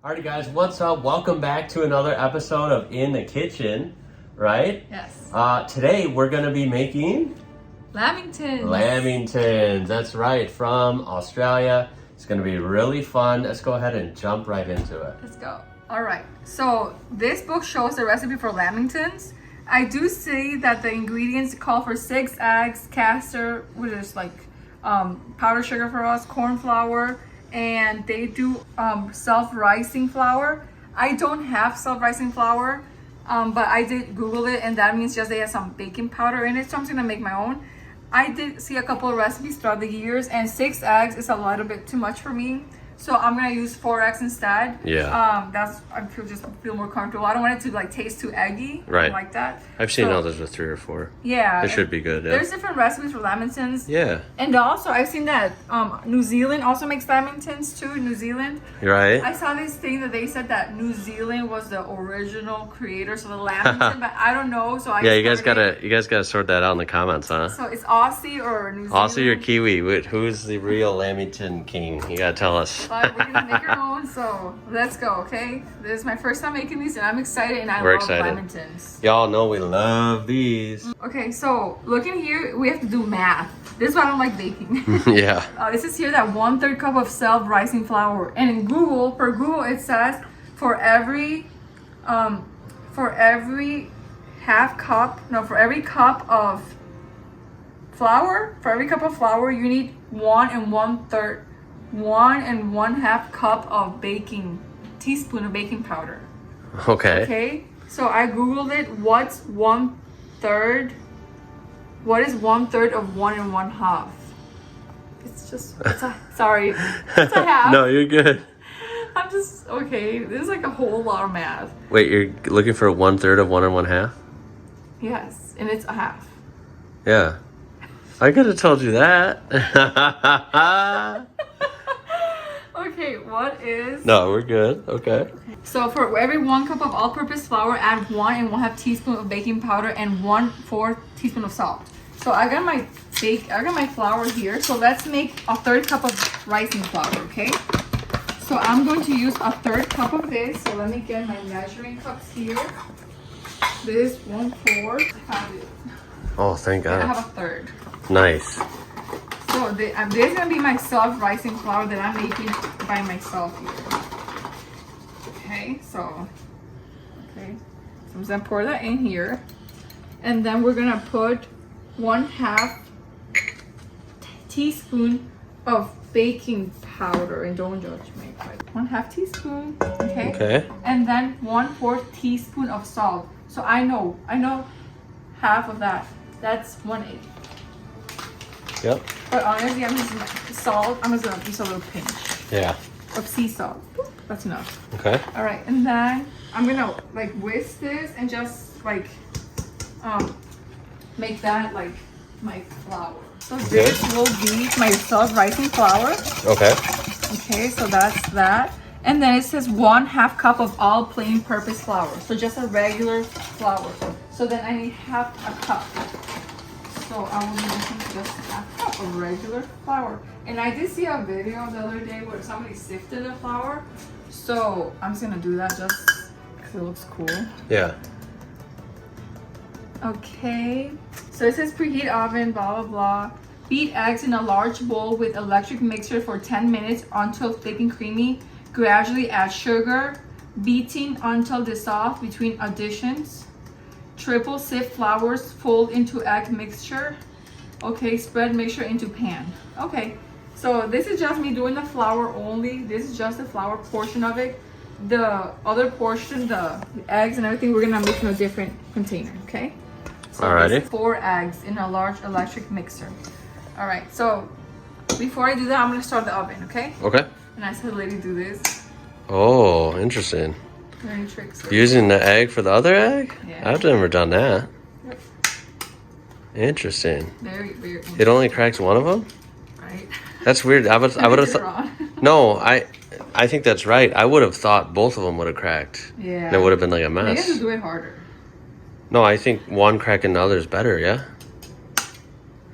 Alrighty guys, what's up? Welcome back to another episode of In the Kitchen, right? Yes. Today we're gonna be making Lamingtons. Lamingtons, that's right, from Australia. It's gonna be really fun. Let's go ahead and jump right into it. Let's go. All right, so this book shows the recipe for Lamingtons. I do see that the ingredients call for 6 eggs, castor, which is like powdered sugar for us, corn flour, and they do self-rising flour. I don't have self-rising flour, but I did Google it, and that means just they have some baking powder in it, so I'm just gonna make my own. I did see a couple of recipes throughout the years, and 6 eggs is a little bit too much for me. So I'm gonna use 4 eggs instead. Yeah. I feel more comfortable. I don't want it to like taste too eggy. Right. I don't like that. I've seen others with 3 or 4. Yeah. It should be good. Yeah. There's different recipes for lamingtons. Yeah. And also I've seen that New Zealand also makes lamingtons too. New Zealand. Right. I saw this thing that they said that New Zealand was the original creators of the lamington, but I don't know. So you guys gotta sort that out in the comments, huh? So it's Aussie or New Zealand. Aussie or Kiwi? Who's the real Lamington king? You gotta tell us. But we're gonna make our own, so let's go, okay? This is my first time making these, and I'm excited, and We're love excited. lamingtons. Y'all know we love these. Okay, so looking here, we have to do math. This is why I don't like baking. Yeah. This is here that 1/3 cup of self-rising flour, and in Google, per Google, it says for every cup of flour, you need 1 1/2 cup of teaspoon of baking powder. Okay. Okay, so I Googled it. What is 1/3 of 1 1/2? Sorry, it's a half. No, you're good. I'm just, okay, this is like a whole lot of math. Wait, you're looking for 1/3 of 1 1/2? Yes, and it's a half. Yeah. I could have told you that. Okay, what is... No, we're good. Okay. So for every 1 cup of all-purpose flour, add 1 1/2 teaspoon of baking powder and 1/4 teaspoon of salt. So I got my flour here. So let's make a 1/3 cup of rising flour, okay? So I'm going to use a 1/3 cup of this. So let me get my measuring cups here. This 1/4. I have it. Oh, thank God. I have a 1/3. Nice. So this is gonna be my self-rising flour that I'm making by myself here. Okay, so I'm just gonna pour that in here, and then we're gonna put 1/2 teaspoon of baking powder, and don't judge me. 1/2 teaspoon, okay? Okay. And then 1/4 teaspoon of salt. So I know half of that. That's 1/8. Yep. But honestly, I'm using salt. I'm just gonna use a little pinch Yeah. of sea salt. That's enough. Okay. All right, and then I'm gonna like whisk this and just like make that like my flour. So this will be my self-rising flour. Okay. Okay, so that's that. And then it says 1/2 cup of all plain purpose flour. So just a regular flour. So then I need 1/2 cup. So I will be using just 1/2 cup of regular flour. And I did see a video the other day where somebody sifted the flour. So I'm just gonna do that just because it looks cool. Yeah. Okay. So it says preheat oven, blah, blah, blah. Beat eggs in a large bowl with electric mixer for 10 minutes until thick and creamy. Gradually add sugar, beating until dissolved between additions. Triple sift flours, fold into egg mixture. Okay, spread mixture into pan. Okay, so this is just me doing the flour only. This is just the flour portion of it. The other portion, the eggs and everything, we're gonna make in a different container, okay? So Alrighty. 4 eggs in a large electric mixer. All right, so before I do that, I'm gonna start the oven, okay? Okay. And I said, lady, do this. Oh, interesting. Any tricks? Using the egg for the other egg? Yeah. I've never done that. Yep. Interesting. Very, very interesting. It only cracks one of them? Right? That's weird. I would have thought. wrong. No, I think that's right. I would have thought both of them would have cracked. Yeah. And it would have been like a Maybe I have to mess. do it harder. No, I think one cracking the other is better, yeah?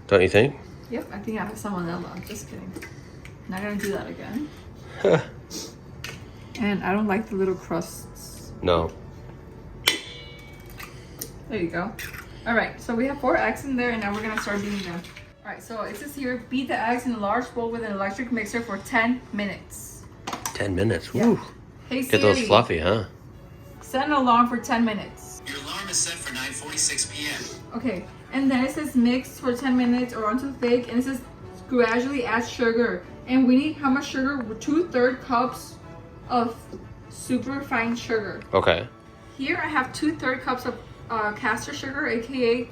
Don't you think? Yep, I think I have salmonella. Just kidding. Not gonna do that again. 10. I don't like the little crusts. No. There you go. All right, so we have 4 eggs in there, and now we're gonna start beating them. All right, so it says here, beat the eggs in a large bowl with an electric mixer for 10 minutes. 10 minutes. Yeah. Woo. Hey Get Siri, those fluffy, huh? set an alarm for 10 minutes. Your alarm is set for 9:46 p.m. Okay, and then it says mix for 10 minutes or until thick, and it says gradually add sugar. And we need how much sugar? 2/3 cups of super fine sugar. Okay. Here I have 2/3 cups of caster sugar, aka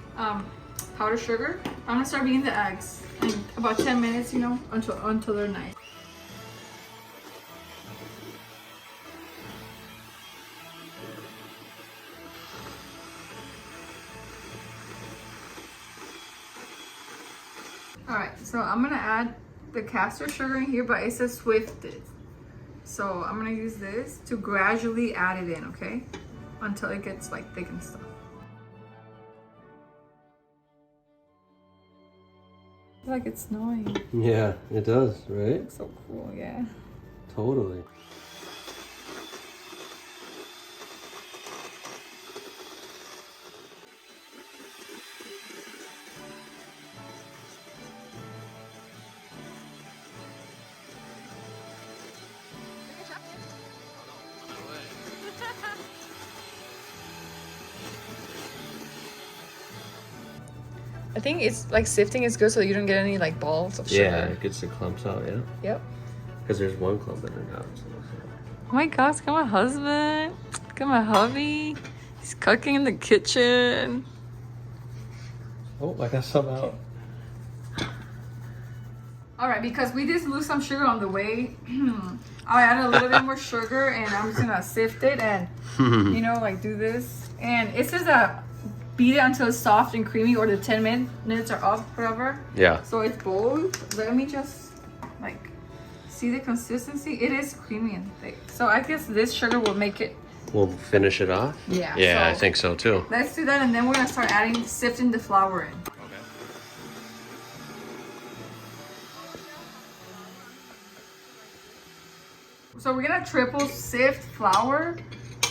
powdered sugar. I'm gonna start beating the eggs in about 10 minutes, you know, until they're nice. Alright, so I'm gonna add the caster sugar in here, but it says swifted. So I'm gonna use this to gradually add it in, okay? Until it gets like thick and stuff. I feel like it's snowing. Yeah, it does, right? Looks so cool, yeah. Totally. I think it's like sifting is good so you don't get any like balls of sugar. Yeah, it gets the clumps out, yeah. Yep. Because there's one clump in it now. So. Oh my gosh, look at my husband. Look at my hubby. He's cooking in the kitchen. Oh, I got some out. Alright, because we did lose some sugar on the way, I'll add a little bit more sugar and I'm just gonna sift it and, you know, like do this. And it says that beat it until it's soft and creamy or the 10 minutes are up, whatever. Yeah. So it's both. Let me just like see the consistency. It is creamy and thick. So I guess this sugar will make it. We'll finish it off? Yeah. Yeah, so I think so too. let's do that and then we're gonna start adding, sifting the flour in. So we're gonna triple sift flour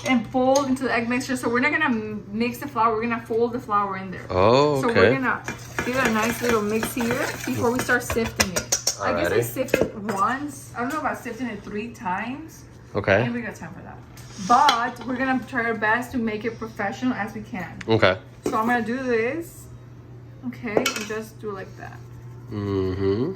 and fold into the egg mixture. So we're not gonna mix the flour, we're gonna fold the flour in there. Oh, okay. So we're gonna give it a nice little mix here before we start sifting it. I guess I Alrighty. sifted once. I don't know about sifting it 3 times. Okay. Maybe we got time for that. But we're gonna try our best to make it professional as we can. Okay. So I'm gonna do this. Okay, and just do like that. Mm-hmm.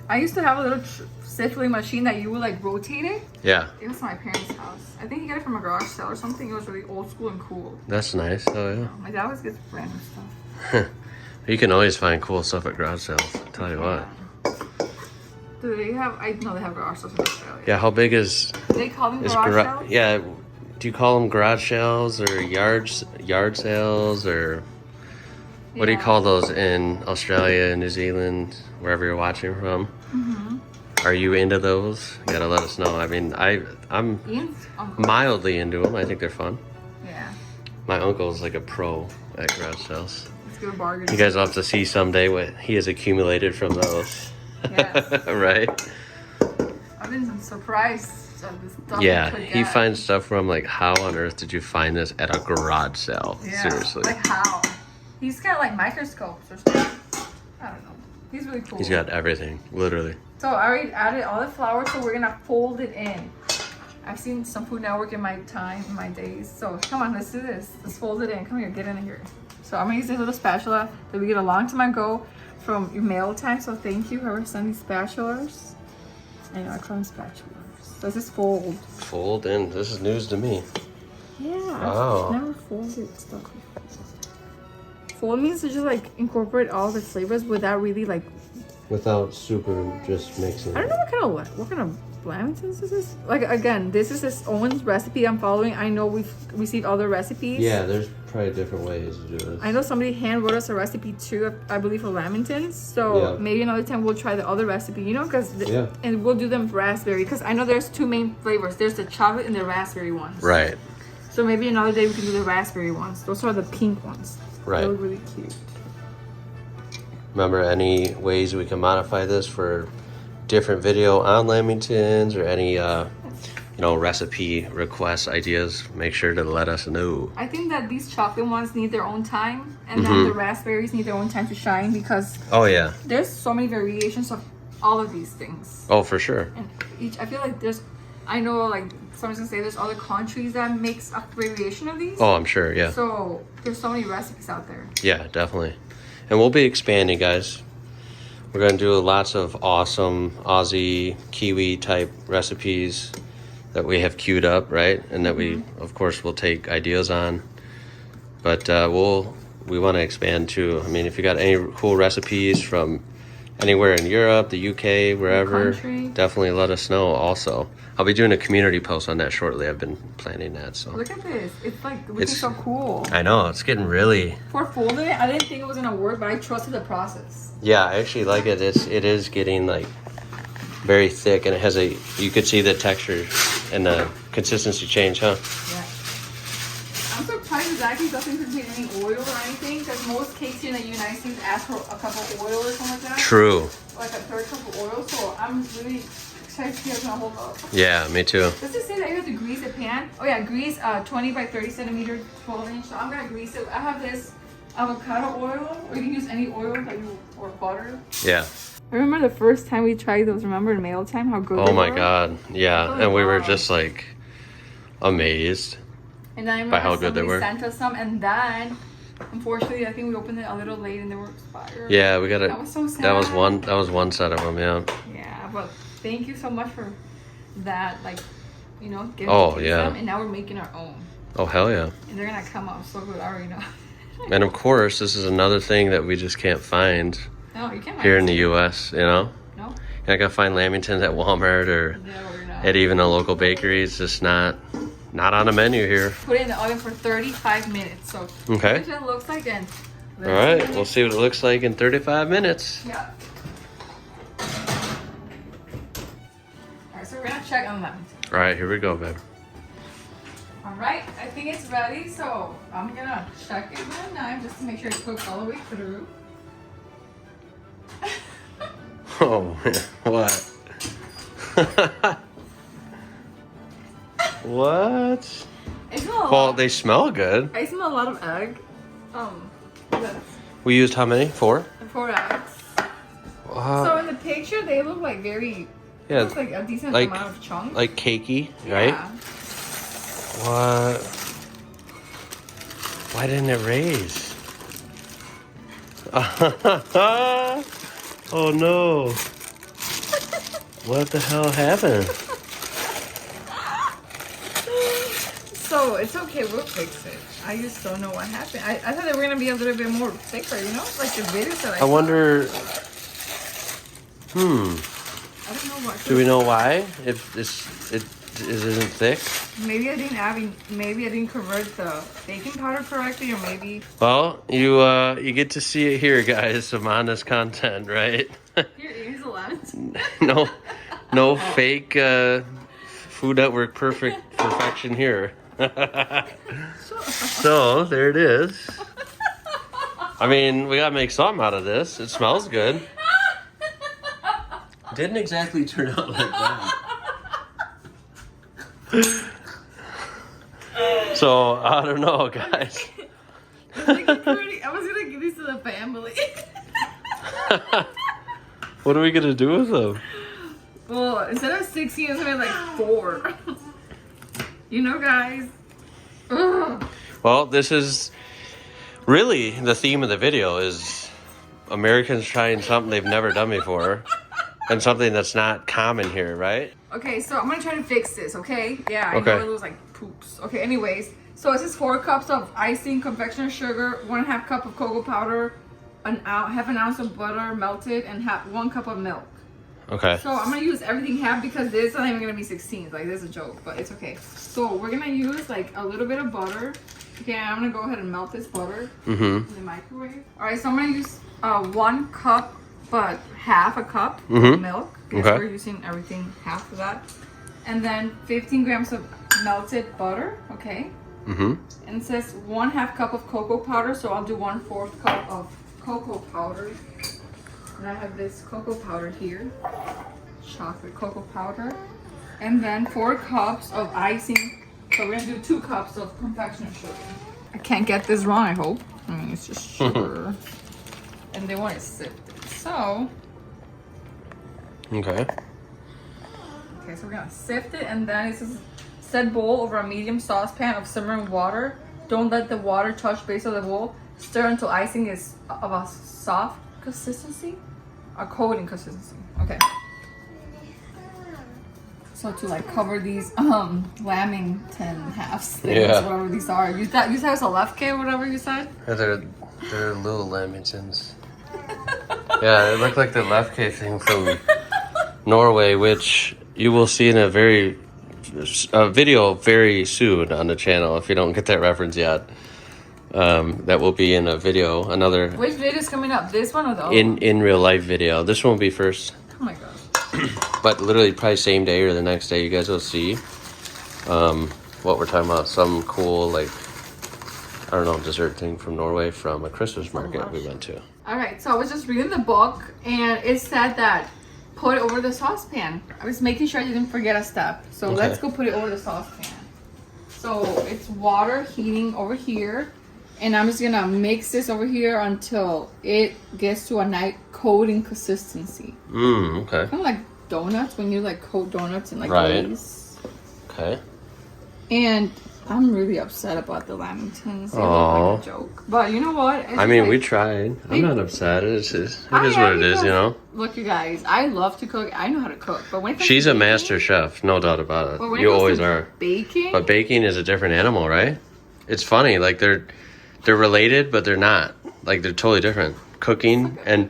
I used to have a little sifting machine that you would like rotate it. Yeah. It was my parents' house. I think he got it from a garage sale or something. It was really old school and cool. That's nice. Oh, yeah. My dad always gets random stuff. You can always find cool stuff at garage sales. I'll tell you what. Do they have? I know they have garage sales in Australia. Yeah, how big is They call them garage sales? Yeah, do you call them garage sales or yard sales or what do you Yeah. call those in Australia, New Zealand, wherever you're watching from? Mm-hmm. Are you into those? You gotta let us know. I mean, I'm Ian's uncle. mildly into them. I think they're fun. Yeah. My uncle's like a pro at garage sales. It's good bargain. You guys will have to see someday what he has accumulated from those. Yes. Right? I've been surprised at this stuff. Yeah, we could he get. finds stuff where I'm like, how on earth did you find this at a garage sale? Yeah. Seriously. Like how? He's got like microscopes or something. I don't know. He's really cool. He's got everything, literally. So I already added all the flour, so we're gonna fold it in. I've seen some Food Network in my time, in my days. So come on, let's do this. Let's fold it in. Come here, get in here. So I'm gonna use this little spatula that we get a long time ago from your mail time. So thank you, whoever sent these spatulas. I know I call them spatulas. Let's just fold. Fold in. This is news to me. Yeah, Wow. I've never folded stuff before. Fold means to just like incorporate all the flavors without really like. Without super just mixing. I don't know what kind of Lamingtons this is. Like again, this is his own recipe I'm following. I know we've received other recipes. Yeah, there's probably different ways to do this. I know somebody hand wrote us a recipe too, I believe, for Lamingtons. So Yeah. maybe another time we'll try the other recipe, you know, Yeah. and we'll do them raspberry because I know there's 2 main flavors. There's the chocolate and the raspberry ones. Right. So maybe another day we can do the raspberry ones. Those are the pink ones. Right. They look really cute. Remember any ways we can modify this for different video on Lamingtons or any recipe requests, ideas, make sure to let us know. I think that these chocolate ones need their own time, and then the raspberries need their own time to shine because Oh yeah. there's so many variations of all of these things. Oh, for sure. And each, I feel like I know like someone's gonna say there's other countries that makes a variation of these. Oh, I'm sure. Yeah. So there's so many recipes out there. Yeah, definitely. And we'll be expanding, guys. We're going to do lots of awesome Aussie, Kiwi type recipes that we have queued up, right? And that we, of course, will take ideas on. But we want to expand too. I mean, if you got any cool recipes from anywhere in Europe, the UK, wherever, definitely let us know also. I'll be doing a community post on that shortly. I've been planning that. So look at this. It's like looking so cool. I know. It's getting really... For folding it, I didn't think it was going to work, but I trusted the process. Yeah, I actually like it. It is getting like very thick, and it has you could see the texture and the consistency change, huh? Yeah. I'm surprised it actually doesn't contain any oil or anything, because most cakes here in the United States ask for a cup of oil or something like that. True. Like a third cup of oil, so I'm really excited to see how it's gonna hold up. Yeah, me too. Does it say that you have to grease the pan? Oh yeah, grease 20 by 30 centimeter 12-inch. So I'm gonna grease it. I have this avocado oil, or you can use any oil that or butter. Yeah. I remember the first time we tried those. Remember in mail time, how good they were? Oh my god, yeah, and we were just like amazed. And then I remember by how good they were. Sent us some, and then unfortunately, I think we opened it a little late and they were expired. Yeah, we got it. That was so sad. That was one set of them. Yeah. Yeah, but thank you so much for that. Like, getting them, and now we're making our own. Oh hell yeah. And they're gonna come out so good. I already know. And of course, this is another thing that we just can't find. No, you can't. Here in the U.S., No. You're not gonna find Lamingtons at Walmart or at even a local bakery. It's just not on the menu here. Put it in the oven for 35 minutes. So okay. That's what it looks like. And all right, we'll see what it looks like in 35 minutes. Yeah. All right, so we're gonna check on them. All right, here we go, babe. All right, I think it's ready. So I'm gonna check it with a knife just to make sure it cooks all the way through. Oh, what? What? Well, they smell good. I smell a lot of egg. Yes. We used how many? 4? 4 eggs. So in the picture, they look like looks like a decent amount of chunks. Like cakey, right? Yeah. What? Why didn't it raise? Oh no. What the hell happened? So it's okay, we'll fix it. I just don't know what happened. I thought they were gonna be a little bit more thicker, like the videos that I wonder. I don't know what. Do we know why? If it isn't thick? Maybe I didn't convert the baking powder correctly, or maybe. Well, you get to see it here, guys. Some honest content, right? Here's a left. No fake Food Network perfection here. So there it is. I mean, we gotta make something out of this. It smells good. Didn't exactly turn out like that. So I don't know, guys. I was gonna give these to the family. What are we gonna do with them? Well, instead of 16, it's gonna be like 4. Guys. Ugh. Well, this is really the theme of the video is Americans trying something they've never done before and something that's not common here, right? Okay, so I'm gonna try to fix this, okay? Yeah, I okay. know it looks like poops. Okay, anyways, so this is 4 cups of icing, confectioner sugar, 1/2 cup of cocoa powder, half an ounce of butter melted, and 1 cup of milk. Okay. So I'm gonna use everything half because this is not even gonna be 16. Like, this is a joke, but it's okay. So we're gonna use like a little bit of butter. Okay, I'm gonna go ahead and melt this butter in the microwave. All right, so I'm gonna use 1 cup, but half a cup of milk. Because we're using everything half of that. And then 15 grams of melted butter. Okay. And it says 1/2 cup of cocoa powder, so I'll do 1/4 cup of cocoa powder. And I have this cocoa powder here, chocolate cocoa powder. And then 4 cups of icing. So we're gonna do 2 cups of confectioner sugar. I can't get this wrong, I hope. I mean, it's just sugar. And they want it sifted. So. Okay. Okay, so we're gonna sift it, and then this is set bowl over a medium saucepan of simmering water. Don't let the water touch base of the bowl. Stir until icing is of a soft consistency, a coating consistency. Okay. So to like cover these Lamington halves things, whatever these are. You said it was a left K or whatever you said? Yeah, they're little Lamingtons. Yeah, it looked like the left K thing from Norway, which you will see in a video very soon on the channel if you don't get that reference yet. That will be in a video, another. Which video is coming up? This one or the other? In real life video. This one will be first. Oh my gosh. But literally probably same day or the next day you guys will see what we're talking about. Some cool, like, I don't know, dessert thing from Norway from a Christmas market we went to. Alright, so I was just reading the book and it said that put it over the saucepan. I was making sure I didn't forget a step. So let's go put it over the saucepan. So it's water heating over here. And I'm just gonna mix this over here until it gets to a nice coating consistency. Okay. Kind of like donuts when you like coat donuts in like glaze. Okay. And I'm really upset about the Lamingtons. They look like a joke. But you know what? I mean, we tried. I'm not upset. It is what it is, you know? Look, you guys, I love to cook. I know how to cook. But when it comes She's to a baking, master chef, no doubt about it. But when You it comes always to are. Baking? But baking is a different animal, right? It's funny. Like, they're related, but they're not. Like, they're totally different. Cooking and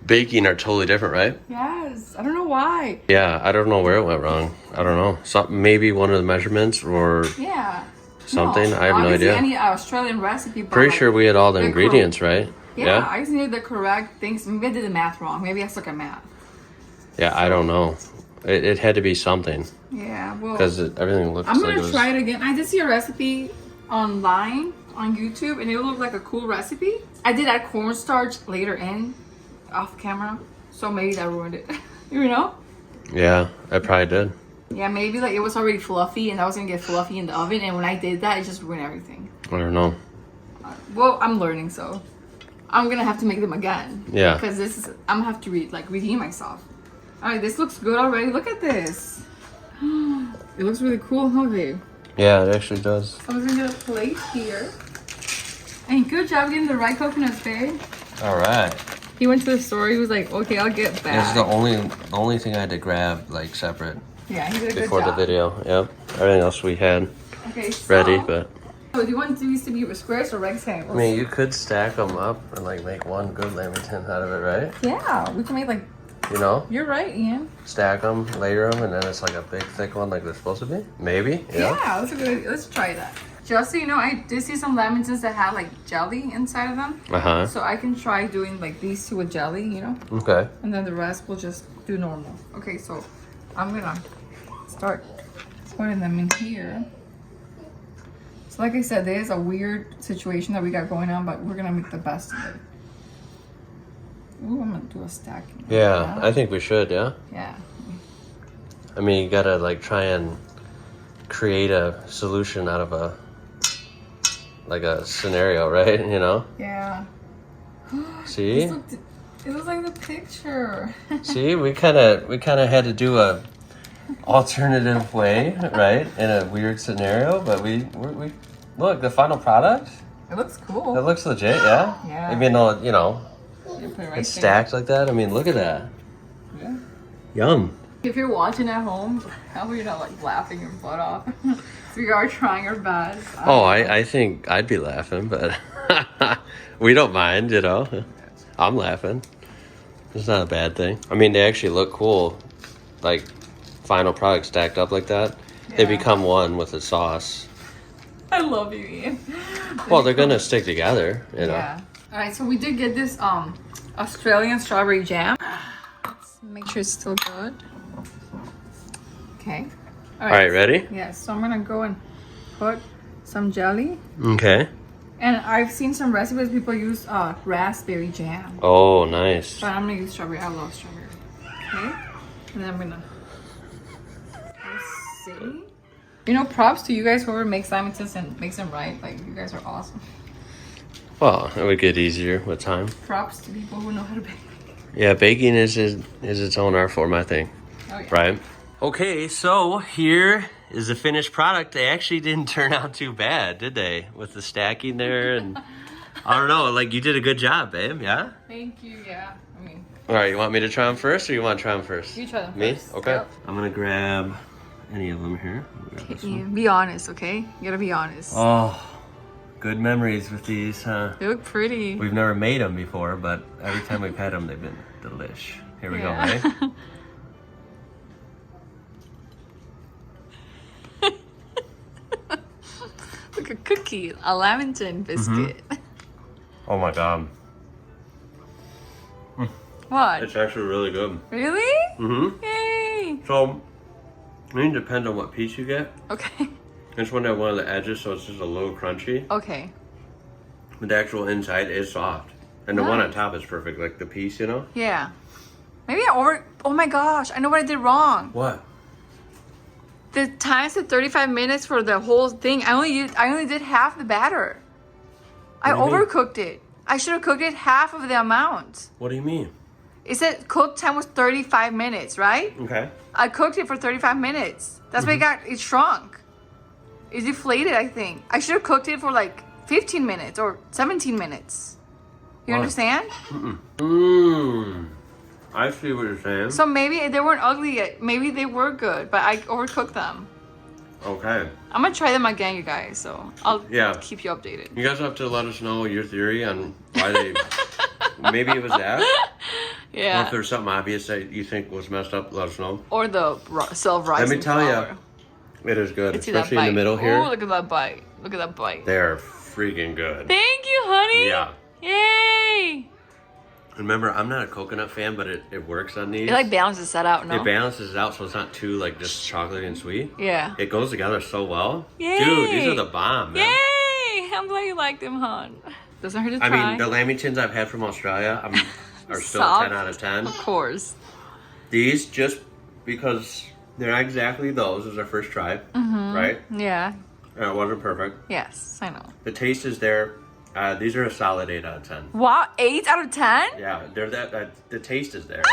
baking are totally different, right? Yes. I don't know why. Yeah, I don't know where it went wrong. I don't know. Maybe one of the measurements or something. No, I have no idea. Any Australian recipe. But Pretty sure we had all the ingredients, right? Yeah, I just needed the correct things. Maybe I did the math wrong. Maybe I suck at math. Yeah, I don't know. It had to be something. Yeah, well. Because everything looks I'm like going to try it again. I did see a recipe online on YouTube and it looked like a cool recipe. I did add cornstarch later in off camera. So maybe that ruined it. You know? Yeah, I probably did. Yeah, maybe like it was already fluffy and I was gonna get fluffy in the oven, and when I did that, it just ruined everything. I don't know. Well, I'm learning, so I'm gonna have to make them again. Yeah. Because I'm gonna have to redeem myself. All right, this looks good already. Look at this. It looks really cool, huh, babe? Yeah, it actually does. So I'm gonna get a plate here. And good job getting the right coconuts, babe. All right. He went to the store. He was like, "Okay, I'll get back." It's the only thing I had to grab like separate. Yeah, he did a good before job. the video. Yep. Everything else we had ready, but. So do you want these to be with squares or rectangles? I mean, you could stack them up and like make one good Lamington out of it, right? Yeah, we can make like. You know. You're right, Ian. Stack them, layer them, and then it's like a big thick one like they're supposed to be. Maybe. Yeah, that's a good. Let's try that. Just so you know, I did see some Lamingtons that had like jelly inside of them. So I can try doing like these two with jelly, you know? Okay. And then the rest we'll just do normal. Okay, so I'm gonna start putting them in here. So like I said, there is a weird situation that we got going on, but we're gonna make the best of it. Ooh, I'm gonna do a stacking. Yeah, I think we should, yeah? Yeah. I mean, you gotta like try and create a solution out of a scenario, right? You know? Yeah. See? It looks like the picture. See, we kind of had to do a alternative way, right? In a weird scenario, but we look, the final product. It looks cool. It looks legit, yeah. Yeah. Even though you know You put it right it's stacked like that. I mean, look at that. Yeah. Yum. If you're watching at home, I hope you're not like laughing your butt off. We are trying our best. I think I'd be laughing, but we don't mind, you know. I'm laughing. It's not a bad thing. I mean, they actually look cool, like final product stacked up like that. They become one with the sauce. I love you, Ian. Well, they're gonna stick together, you know. Yeah. All right, so we did get this Australian strawberry jam. Let's make sure it's still good. Okay. All right, ready? Yeah, so I'm gonna go and put some jelly. Okay. And I've seen some recipes people use raspberry jam. Oh, nice. But I'm gonna use strawberry. I love strawberry. Okay. And then I'm gonna See? You know, props to you guys whoever makes lamingtons and makes them right. Like, you guys are awesome. Well, it would get easier with time. Props to people who know how to bake. Yeah, baking is its own art form, I think. Oh, yeah. Right? Okay, so here is the finished product. They actually didn't turn out too bad, did they? With the stacking there and I don't know, like you did a good job, babe, yeah? Thank you, yeah. I mean, All right, you want me to try them first or you want to try them first? you try them Me? first. Okay. Yep. I'm going to grab any of them here. Grab this one. Be honest, okay? You gotta be honest. Oh, good memories with these, huh? They look pretty. We've never made them before, but every time we've had them, they've been delish. Here we Yeah. go, right? Like a cookie, a lamington biscuit. Oh my god. What? It's actually really good. Really? Mm-hmm. Yay! So, I mean, it depends on what piece you get. Okay. This one had one of the edges, so it's just a little crunchy. Okay. But the actual inside is soft. And the one on top is perfect, like the piece, you know? Yeah. Maybe oh my gosh, I know what I did wrong. What? The time said 35 minutes for the whole thing. I only did half the batter. I What do you mean? overcooked it. I should have cooked it half of the amount. What do you mean? It said cook time was 35 minutes, right? Okay. I cooked it for 35 minutes. That's why it shrunk. It deflated, I think. I should have cooked it for like 15 minutes or 17 minutes. You Why? understand? Mmm. I see what you're saying. So maybe they weren't ugly yet. Maybe they were good, but I overcooked them. Okay. I'm gonna try them again, you guys. So I'll Yeah. keep you updated. You guys have to let us know your theory on why they... Maybe it was that. Or if Yeah. there's something obvious that you think was messed up, let us know. Or the self-rising Let me tell flour. you, it is good. See that Especially in the bite. middle here. Oh, look at that bite. Look at that bite. They're freaking good. Thank you, honey. Yeah. Yay. Remember, I'm not a coconut fan, but it works on these. It like balances that out, no? It balances it out so it's not too like just chocolatey and sweet. Yeah. It goes together so well. Yay. Dude, these are the bomb, man. Yay! I'm glad you like them, hon. Doesn't hurt to I try. mean, the Lamingtons I've had from Australia are still Soft. 10 out of 10. Of course. These, just because they're not exactly those, is our first try, right? Yeah. It wasn't perfect. Yes, I know. The taste is there. These are a solid 8 out of 10. Wow, 8 out of 10? Yeah, they're the taste is there.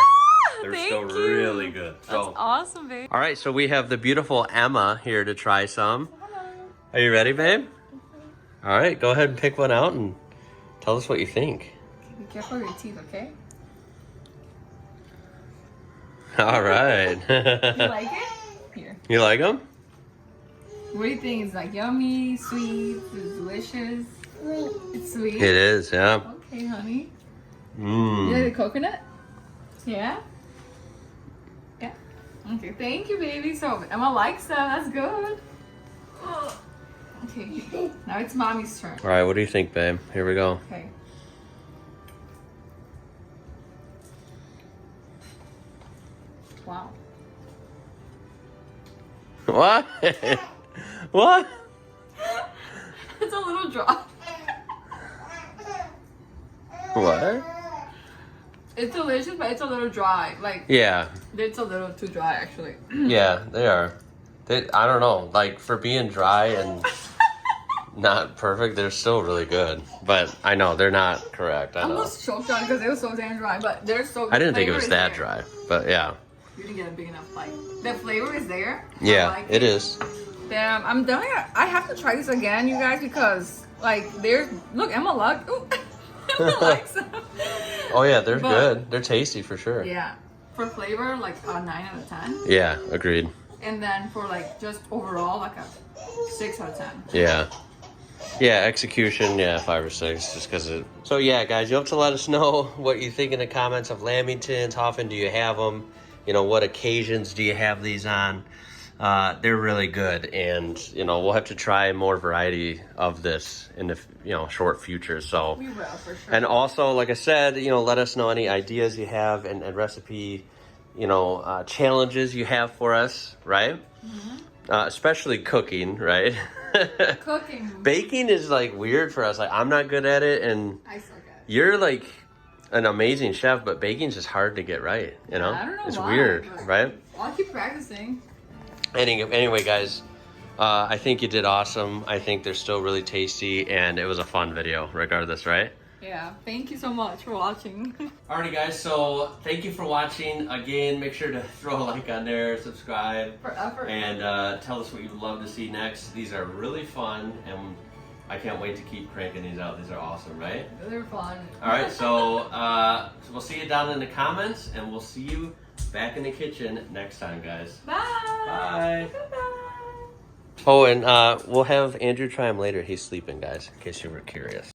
They're Thank still you. really good. That's awesome, babe. All right, so we have the beautiful Emma here to try some. Are you ready, babe? All right, go ahead and pick one out and tell us what you think. Be careful of your teeth, okay? All right. You like it? Here. You like them? What do you think? It's like yummy, sweet, it's delicious. It's sweet. It is, yeah. Okay, honey. You like Mmm. the coconut? Yeah? Yeah. Okay, thank you, baby. So Emma likes them. That's good. Okay, now it's mommy's turn. All right, what do you think, babe? Here we go. Okay. Wow. What? What? It's a little dry. What? It's delicious, but it's a little dry. Like, Yeah, it's a little too dry, actually. yeah, they are. I don't know, like for being dry and not perfect, they're still really good. But I know they're not correct. I I know. almost choked on because they were so damn dry, but they're so good. I didn't think it Flavor was is that there. dry, but yeah. You didn't get a big enough bite. The flavor is there. I Yeah, like it is. Damn, I'm definitely I have to try this again, you guys, because like there's look, Emma likes Emma likes them. Oh yeah, they're But- good. They're tasty for sure. Yeah. For flavor, like a 9 out of 10. Yeah, agreed. And then for like just overall, like a 6 out of 10. Yeah. Yeah, execution, yeah, 5 or 6, just because it... So yeah, guys, you'll have to let us know what you think in the comments of Lamingtons. How often do you have them? You know, what occasions do you have these on? They're really good, and, you know, we'll have to try more variety of this in the, short future, so... We will, for sure. And also, like I said, let us know any ideas you have and recipe, challenges you have for us, right? Especially cooking, right? Cooking. Baking is like weird for us. Like I'm not good at it, and I suck at it. you're like an amazing chef, but baking's just hard to get right. I don't know it's why, weird, but- right? I'll keep practicing. Anyway, guys, I think you did awesome. I think they're still really tasty, and it was a fun video, regardless, right? Yeah, thank you so much for watching. Alrighty, guys, so thank you for watching. Again, make sure to throw a like on there, subscribe, Forever. and tell us what you'd love to see next. These are really fun, and I can't wait to keep cranking these out. These are awesome, right? They're fun. Alright, so we'll see you down in the comments, and we'll see you back in the kitchen next time, guys. Bye. Bye. Bye. Oh, and we'll have Andrew try them later. He's sleeping, guys, in case you were curious.